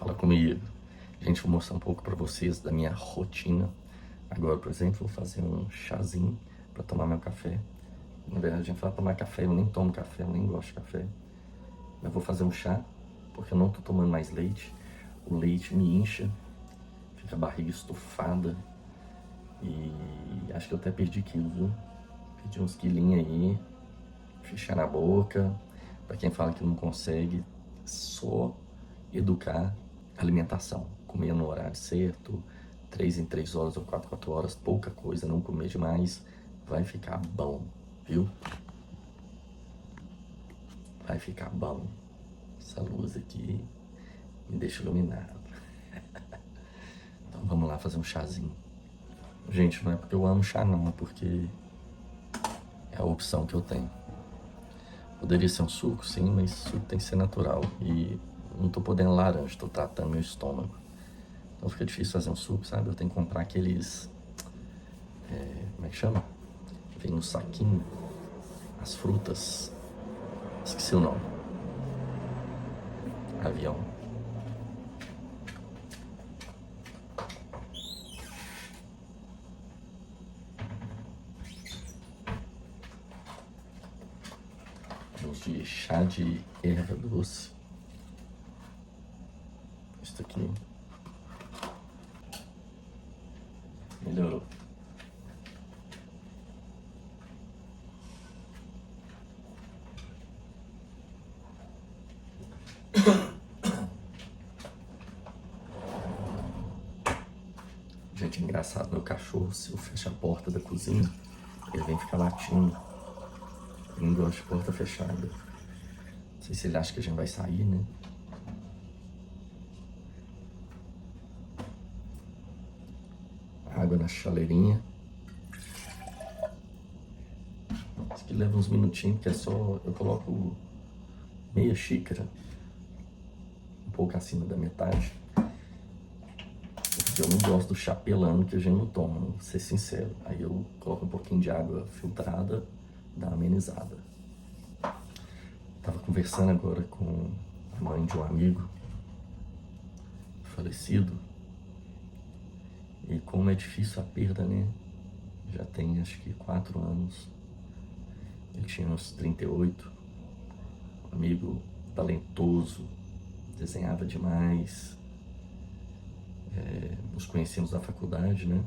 Fala comigo. Gente, vou mostrar um pouco pra vocês da minha rotina. Agora, por exemplo, vou fazer um chazinho pra tomar meu café. Na verdade, a gente fala tomar café, eu nem tomo café, eu nem gosto de café. Mas vou fazer um chá, porque eu não tô tomando mais leite. O leite me incha, fica a barriga estufada. E acho que eu até perdi quilos, viu? Perdi uns quilinhos aí, fechar na boca. Pra quem fala que não consegue, só educar a alimentação. Comer no horário certo, 3 em 3 horas ou 4 em 4 horas, pouca coisa, não comer demais, vai ficar bom, viu? Vai ficar bom. Essa luz aqui me deixa iluminado. Então vamos lá fazer um chazinho. Gente, não é porque eu amo chá não, é porque é a opção que eu tenho. Poderia ser um suco, sim, mas suco tem que ser natural. E não tô podendo laranja, tô tratando meu estômago. Então fica difícil fazer um suco, sabe? Eu tenho que comprar aqueles... como é que chama? Vem no saquinho, as frutas. Esqueci o nome. Avião. Vamos de chá de erva doce. Isso aqui. Melhorou. Gente, é engraçado, meu cachorro, se eu fechar a porta da cozinha, ele vem ficar latindo. Ele não gosta de porta fechada. Não sei se ele acha que a gente vai sair, né? Água na chaleirinha. Isso aqui leva uns minutinhos, porque é só... Eu coloco meia xícara, um pouco acima da metade. Porque eu não gosto do chá pelando, que a gente não toma, vou ser sincero. Aí eu coloco um pouquinho de água filtrada, dá uma amenizada. Tava conversando agora com a mãe de um amigo falecido. E como é difícil a perda, né? Já tem acho que 4 anos. Ele tinha uns 38. Um amigo talentoso, desenhava demais. Nos conhecemos na faculdade, né?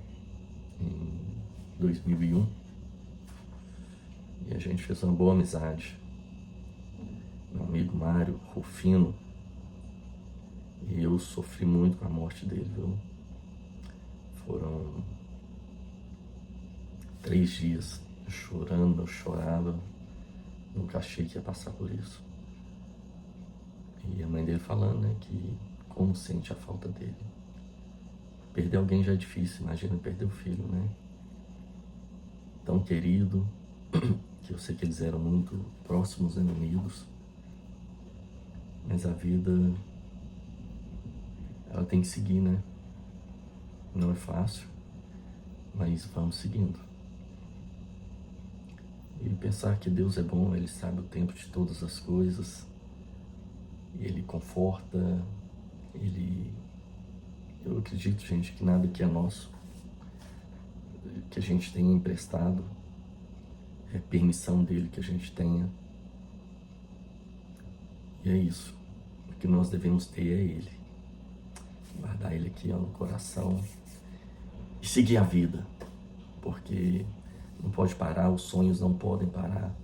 Em 2001. E a gente fez uma boa amizade. Meu amigo Mário Rufino. E eu sofri muito com a morte dele, viu? Foram 3 dias chorando, eu chorava. Nunca achei que ia passar por isso. E a mãe dele falando, né, que como sente a falta dele. Perder alguém já é difícil, imagina perder o filho, né? Tão querido, que eu sei que eles eram muito próximos, né, unidos. Mas a vida, ela tem que seguir, né? Não é fácil, mas vamos seguindo. E pensar que Deus é bom, Ele sabe o tempo de todas as coisas. Ele conforta, Eu acredito, gente, que nada que é nosso, que a gente tenha emprestado, é permissão dele que a gente tenha. E é isso. O que nós devemos ter é Ele. Guardar Ele aqui, ó, no coração. E seguir a vida. Porque não pode parar, os sonhos não podem parar.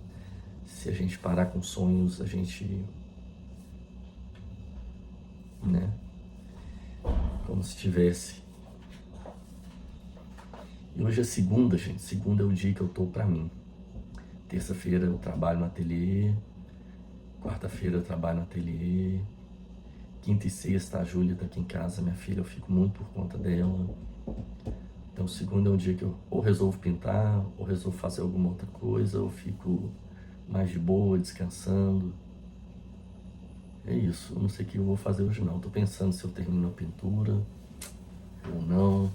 Se a gente parar com sonhos, a gente... né? Como se tivesse. E hoje é segunda, gente. Segunda é o dia que eu tô pra mim. Terça-feira eu trabalho no ateliê. Quarta-feira eu trabalho no ateliê. Quinta e sexta a Júlia tá aqui em casa, minha filha, eu fico muito por conta dela. Então segunda é um dia que eu ou resolvo pintar, ou resolvo fazer alguma outra coisa, ou fico mais de boa, descansando. É isso, eu não sei o que eu vou fazer hoje não. Tô pensando se eu termino a pintura ou não.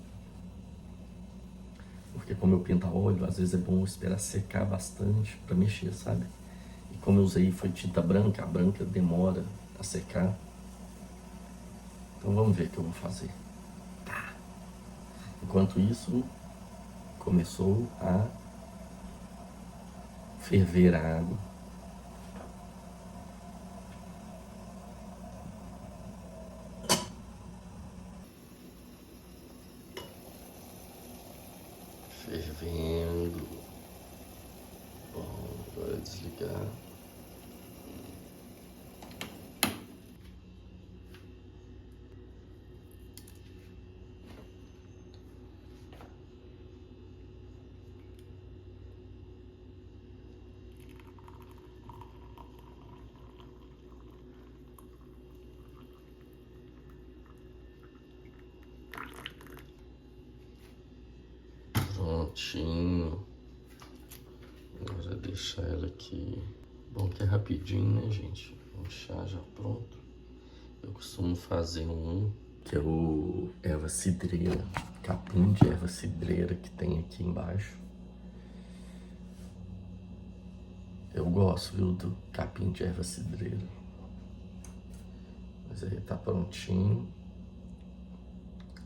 Porque como eu pinto a óleo, às vezes é bom esperar secar bastante pra mexer, sabe? E como eu usei foi tinta branca, a branca demora a secar. Então vamos ver o que eu vou fazer. Tá. Enquanto isso, começou a ferver a água. Fervendo. Bom, agora desligar. Prontinho. Agora deixar ela aqui. Bom que é rapidinho, né, gente? Um chá já pronto. Eu costumo fazer um que é o erva cidreira, capim de erva cidreira que tem aqui embaixo. Eu gosto, viu, do capim de erva cidreira. Mas aí tá prontinho.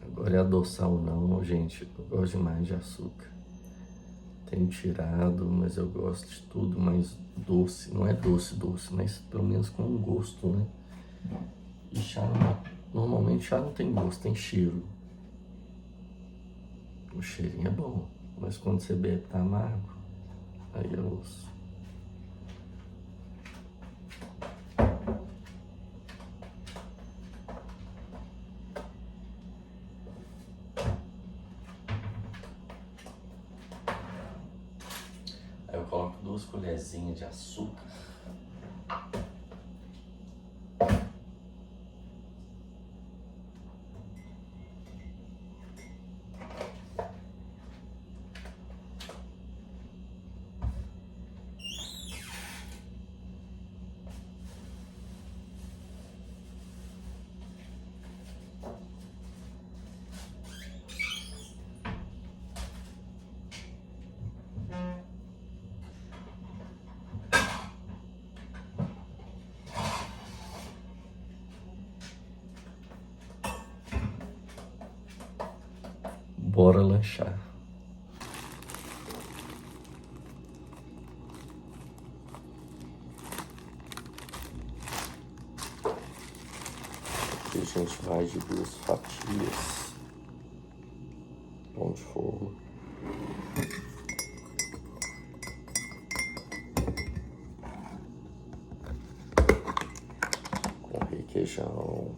Agora é adoçar ou não, gente. Eu gosto demais de açúcar. Tenho tirado, mas eu gosto de tudo mais doce. Não é doce, mas pelo menos com um gosto, né? E chá, normalmente chá não tem gosto, tem cheiro. O cheirinho é bom, mas quando você bebe tá amargo. Aí eu ouço. Aí eu coloco 2 colherzinhas de açúcar. Bora lanchar. Aqui a gente vai de 2 fatias. Pão de forma. Com requeijão.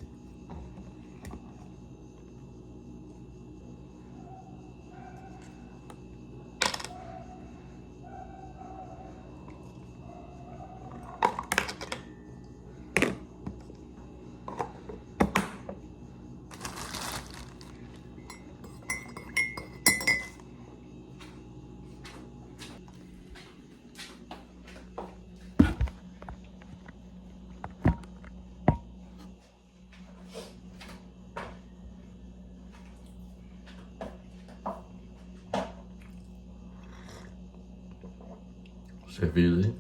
Servido, hein?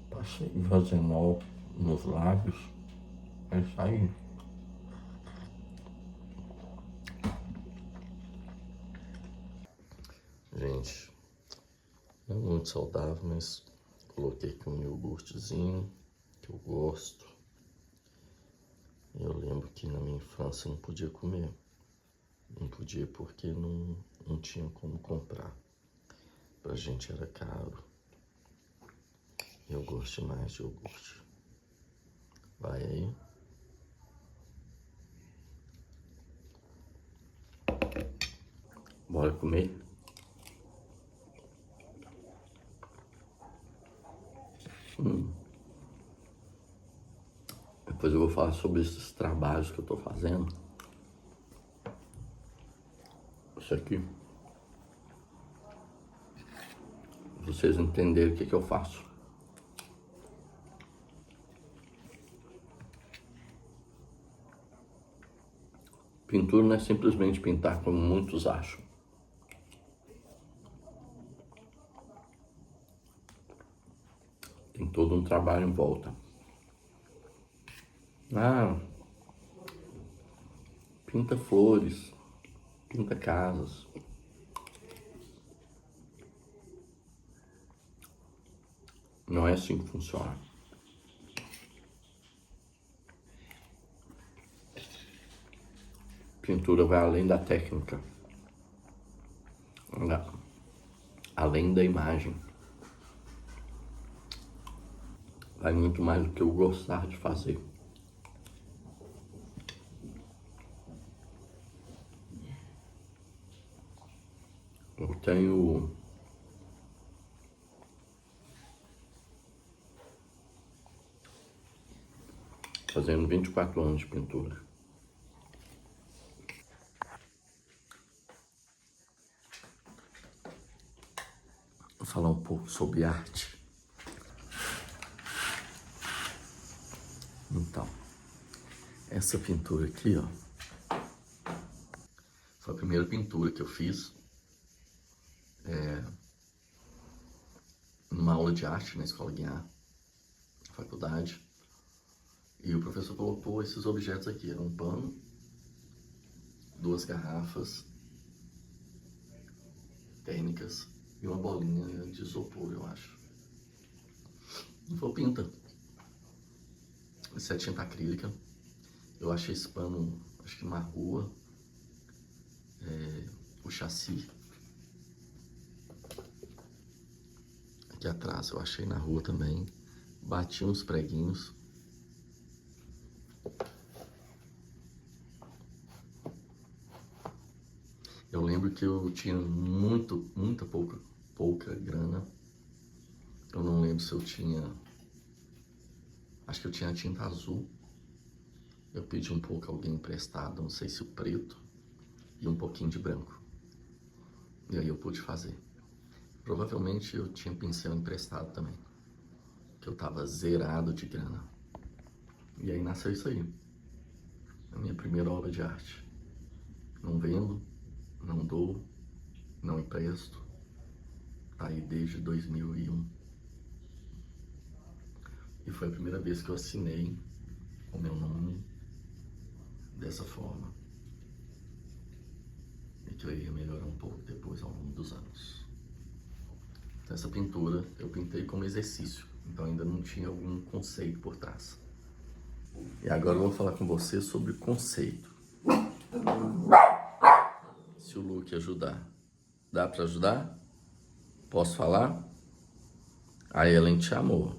Passei vazenol nos lábios. É isso aí. Gente, não é muito saudável, mas coloquei aqui um iogurtezinho que eu gosto. Eu lembro que na minha infância eu não podia comer. Não podia porque não tinha como comprar. Pra gente era caro. Eu gosto demais de iogurte. Vai aí. Bora comer? Depois eu vou falar sobre esses trabalhos que eu tô fazendo. Isso aqui. Pra vocês entenderem o que eu faço. Pintura não é simplesmente pintar como muitos acham. Tem todo um trabalho em volta. Pinta flores, pinta casas. Não é assim que funciona. Pintura vai além da técnica, além da imagem. Vai muito mais do que eu gostar de fazer. Eu tenho fazendo 24 anos de pintura. Vou falar um pouco sobre arte. Então, essa pintura aqui, ó, foi a primeira pintura que eu fiz numa aula de arte na Escola Guiar, na faculdade. E o professor colocou esses objetos aqui, era um pano, 2 garrafas térmicas e uma bolinha de isopor, eu acho. E falou, pinta. Essa é tinta acrílica. Eu achei esse pano, acho que numa rua, o chassi. Aqui atrás eu achei na rua também. Bati uns preguinhos. Eu lembro que eu tinha muita pouca grana. Eu não lembro se eu tinha... Acho que eu tinha tinta azul. Eu pedi um pouco a alguém emprestado, não sei se o preto, e um pouquinho de branco. E aí eu pude fazer. Provavelmente eu tinha pincel emprestado também, que eu tava zerado de grana. E aí nasceu isso aí. A minha primeira obra de arte. Não vendo, não dou, não empresto. Tá aí desde 2001. E foi a primeira vez que eu assinei o meu nome dessa forma. E que eu ia melhorar um pouco depois ao longo dos anos. Então, essa pintura eu pintei como exercício, então ainda não tinha algum conceito por trás. E agora eu vou falar com você sobre conceito. Se o Luke ajudar, dá para ajudar? Posso falar? A Ellen te amou.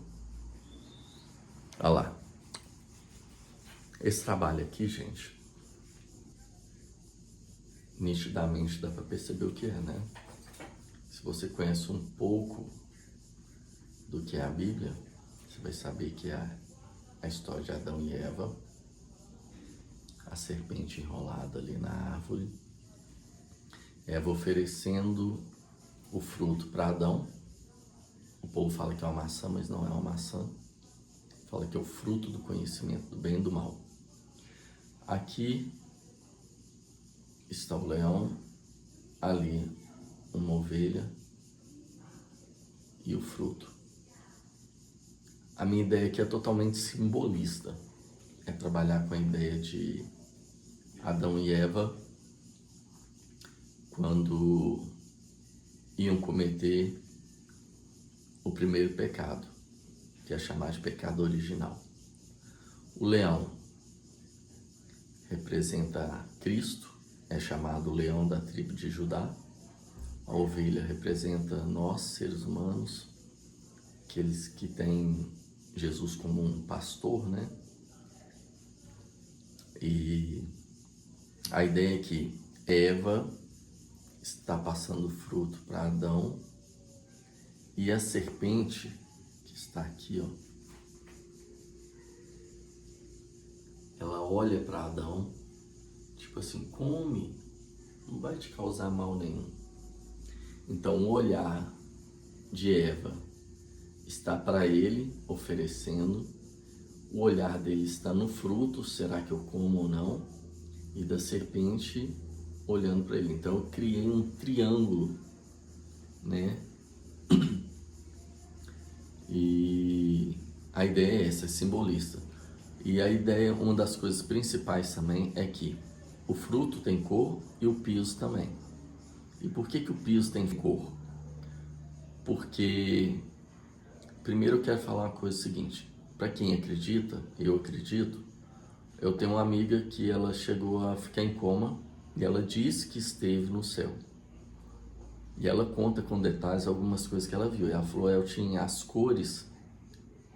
Olha lá. Esse trabalho aqui, gente, nitidamente dá para perceber o que é, né? Se você conhece um pouco do que é a Bíblia, você vai saber que é a história de Adão e Eva, a serpente enrolada ali na árvore, Eva oferecendo o fruto para Adão. O povo fala que é uma maçã, mas não é uma maçã. Fala que é o fruto do conhecimento do bem e do mal. Aqui está o leão, ali uma ovelha e o fruto. A minha ideia aqui é totalmente simbolista. É trabalhar com a ideia de Adão e Eva quando iam cometer o primeiro pecado, que é chamado de pecado original. O leão representa Cristo, é chamado leão da tribo de Judá. A ovelha representa nós, seres humanos, aqueles que têm Jesus como um pastor, né? E a ideia é que Eva está passando fruto para Adão e a serpente que está aqui, ó, ela olha para Adão, tipo assim, come, não vai te causar mal nenhum. Então o olhar de Eva está para ele, oferecendo, o olhar dele está no fruto, será que eu como ou não? E da serpente olhando para ele. Então eu criei um triângulo, né? E A ideia é essa, é simbolista. E a ideia, uma das coisas principais também é que o fruto tem cor e o piso também. E por que o piso tem cor? Porque, primeiro eu quero falar uma coisa seguinte, para quem acredita, eu acredito, eu tenho uma amiga que ela chegou a ficar em coma e ela disse que esteve no céu. E ela conta com detalhes algumas coisas que ela viu. E ela falou, Elton, as cores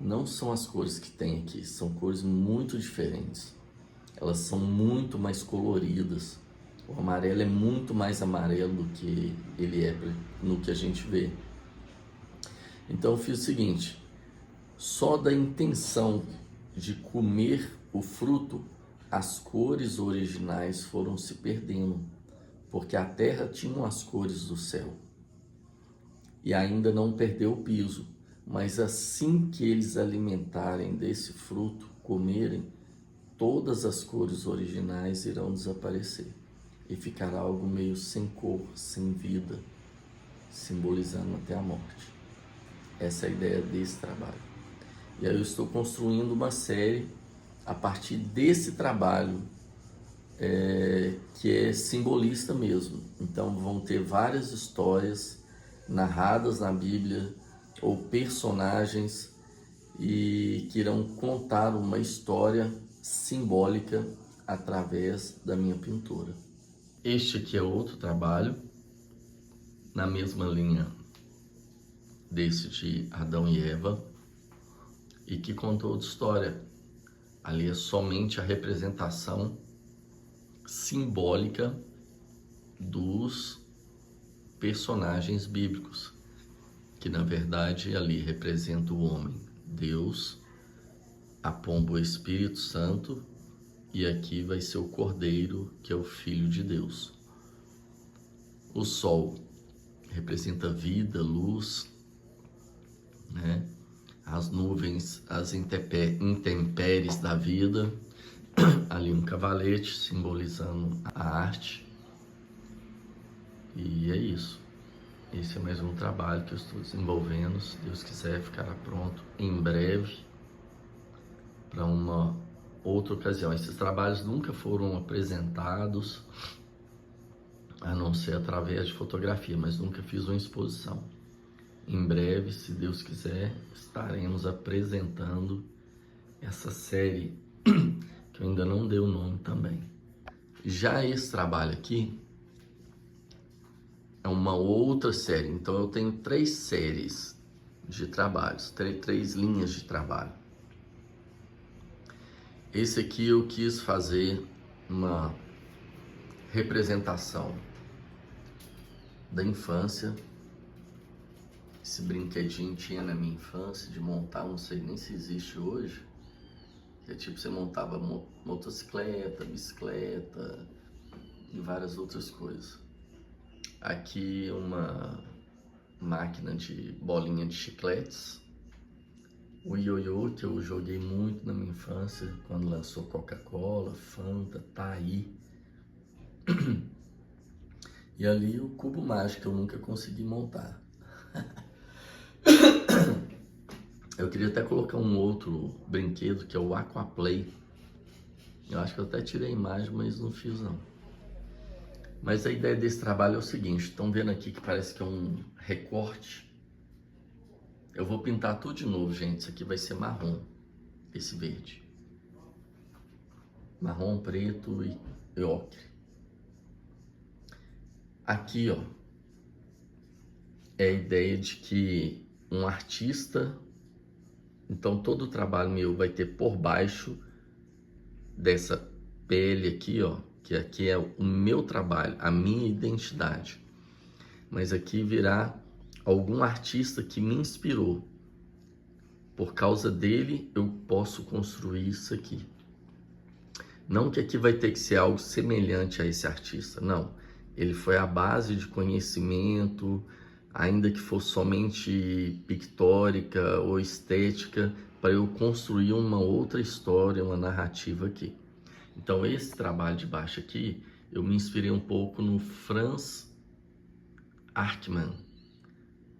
não são as cores que tem aqui, são cores muito diferentes. Elas são muito mais coloridas. O amarelo é muito mais amarelo do que ele é no que a gente vê. Então eu fiz o seguinte, só da intenção de comer o fruto, as cores originais foram se perdendo, porque a terra tinha as cores do céu e ainda não perdeu o piso. Mas assim que eles alimentarem desse fruto, comerem, todas as cores originais irão desaparecer e ficará algo meio sem cor, sem vida, simbolizando até a morte. Essa é a ideia desse trabalho. E aí eu estou construindo uma série a partir desse trabalho, que é simbolista mesmo. Então vão ter várias histórias narradas na Bíblia ou personagens e que irão contar uma história simbólica através da minha pintura. Este aqui é outro trabalho na mesma linha desse de Adão e Eva e que contou outra história. Ali é somente a representação simbólica dos personagens bíblicos, que na verdade ali representa o homem, Deus, a pomba o Espírito Santo, e aqui vai ser o Cordeiro, que é o Filho de Deus. O sol representa vida, luz, né? As nuvens, as intempéries da vida, ali um cavalete simbolizando a arte. E é isso. Esse é mais um trabalho que eu estou desenvolvendo. Se Deus quiser, ficará pronto em breve para uma outra ocasião. Esses trabalhos nunca foram apresentados, a não ser através de fotografia, mas nunca fiz uma exposição. Em breve, se Deus quiser, estaremos apresentando essa série, que eu ainda não dei o nome também. Já esse trabalho aqui é uma outra série, então eu tenho 3 séries de trabalhos, 3 linhas de trabalho. Esse aqui eu quis fazer uma representação da infância. Esse brinquedinho tinha na minha infância de montar, não sei nem se existe hoje. É tipo, você montava motocicleta, bicicleta e várias outras coisas. Aqui uma máquina de bolinha de chicletes. O ioiô, que eu joguei muito na minha infância, quando lançou Coca-Cola, Fanta, Taí. E ali o cubo mágico, que eu nunca consegui montar. Eu queria até colocar um outro brinquedo, que é o Aquaplay. Eu acho que eu até tirei a imagem, mas não fiz não. Mas a ideia desse trabalho é o seguinte, estão vendo aqui que parece que é um recorte? Eu vou pintar tudo de novo, gente. Isso aqui vai ser marrom, esse verde. Marrom, preto e ocre. Aqui, ó, é a ideia de que um artista, então todo o trabalho meu vai ter por baixo dessa pele aqui, ó, que aqui é o meu trabalho, a minha identidade. Mas aqui virá algum artista que me inspirou. Por causa dele, eu posso construir isso aqui. Não que aqui vai ter que ser algo semelhante a esse artista, não. Ele foi a base de conhecimento, ainda que fosse somente pictórica ou estética, para eu construir uma outra história, uma narrativa aqui. Então esse trabalho de baixo aqui, eu me inspirei um pouco no Franz Artmann.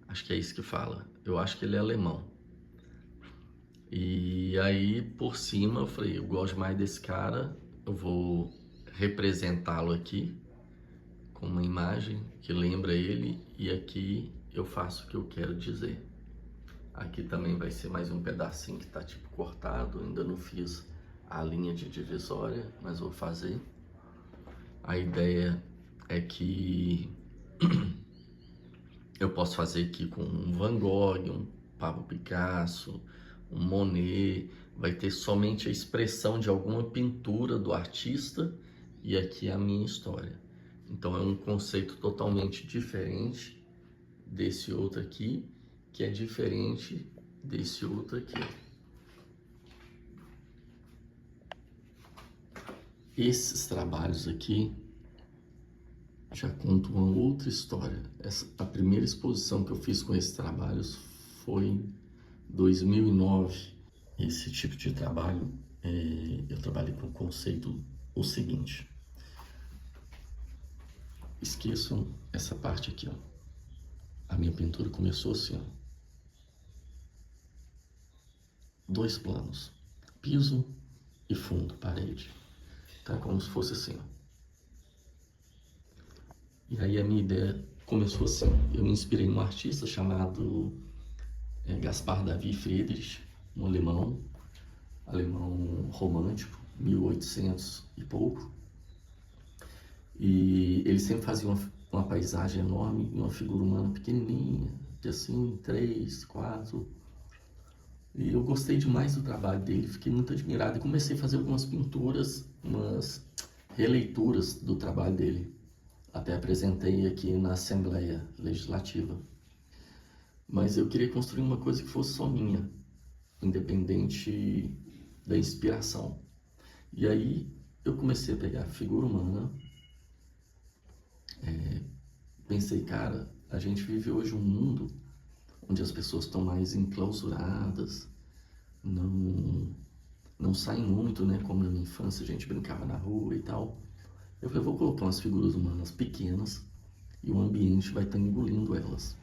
Acho que é isso que fala. Eu acho que ele é alemão. E aí, por cima, eu falei, eu gosto mais desse cara, eu vou representá-lo aqui com uma imagem que lembra ele, e aqui eu faço o que eu quero dizer. Aqui também vai ser mais um pedacinho que tá tipo cortado, ainda não fiz a linha de divisória, mas vou fazer. A ideia é que eu posso fazer aqui com um Van Gogh, um Pablo Picasso, um Monet, vai ter somente a expressão de alguma pintura do artista e aqui a minha história. Então é um conceito totalmente diferente desse outro aqui, que é diferente desse outro aqui. Esses trabalhos aqui já contam uma outra história. A primeira exposição que eu fiz com esses trabalhos foi em 2009. Esse tipo de trabalho, eu trabalhei com o conceito o seguinte. Esqueçam essa parte aqui, ó. A minha pintura começou assim, ó. 2 planos, piso e fundo, parede. Tá como se fosse assim, ó. E aí a minha ideia começou assim. Eu me inspirei num artista chamado Gaspar David Friedrich, um alemão romântico, 1800 e pouco. E ele sempre fazia uma paisagem enorme e uma figura humana pequenininha, de assim, 3, 4. E eu gostei demais do trabalho dele, fiquei muito admirado e comecei a fazer algumas pinturas, umas releituras do trabalho dele. Até apresentei aqui na Assembleia Legislativa. Mas eu queria construir uma coisa que fosse só minha, independente da inspiração. E aí eu comecei a pegar a figura humana, pensei, cara, a gente vive hoje um mundo onde as pessoas estão mais enclausuradas, não saem muito, né? Como na minha infância a gente brincava na rua e tal. Eu falei, vou colocar umas figuras humanas pequenas e o ambiente vai estar engolindo elas.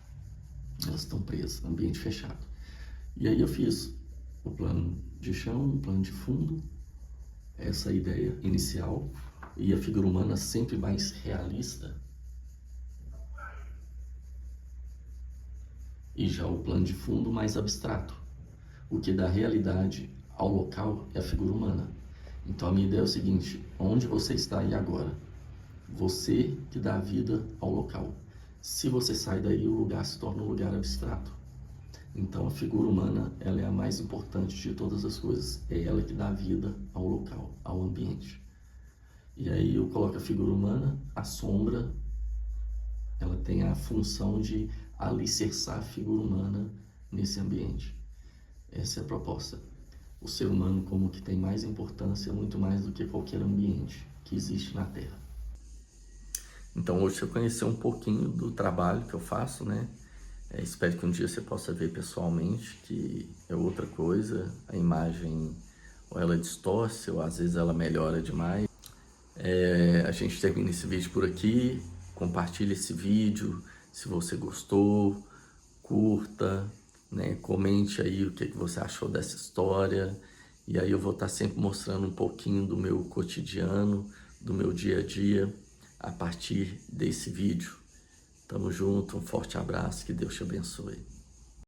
Elas estão presas, ambiente fechado. E aí eu fiz o plano de chão, o plano de fundo, essa ideia inicial, e a figura humana sempre mais realista. E já o plano de fundo mais abstrato. O que dá realidade ao local é a figura humana. Então a minha ideia é o seguinte, onde você está aí agora? Você que dá vida ao local. Se você sai daí, o lugar se torna um lugar abstrato. Então a figura humana, ela é a mais importante de todas as coisas. É ela que dá vida ao local, ao ambiente. E aí eu coloco a figura humana, a sombra, ela tem a função de alicerçar a figura humana nesse ambiente. Essa é a proposta. O ser humano como que tem mais importância, muito mais do que qualquer ambiente que existe na Terra. Então hoje você conheceu um pouquinho do trabalho que eu faço, né? Espero que um dia você possa ver pessoalmente, que é outra coisa. A imagem, ou ela distorce, ou às vezes ela melhora demais. A gente termina esse vídeo por aqui. Compartilhe esse vídeo se você gostou, curta, né? Comente aí o que você achou dessa história. E aí eu vou estar sempre mostrando um pouquinho do meu cotidiano, do meu dia a dia, a partir desse vídeo. Tamo junto, um forte abraço, que Deus te abençoe.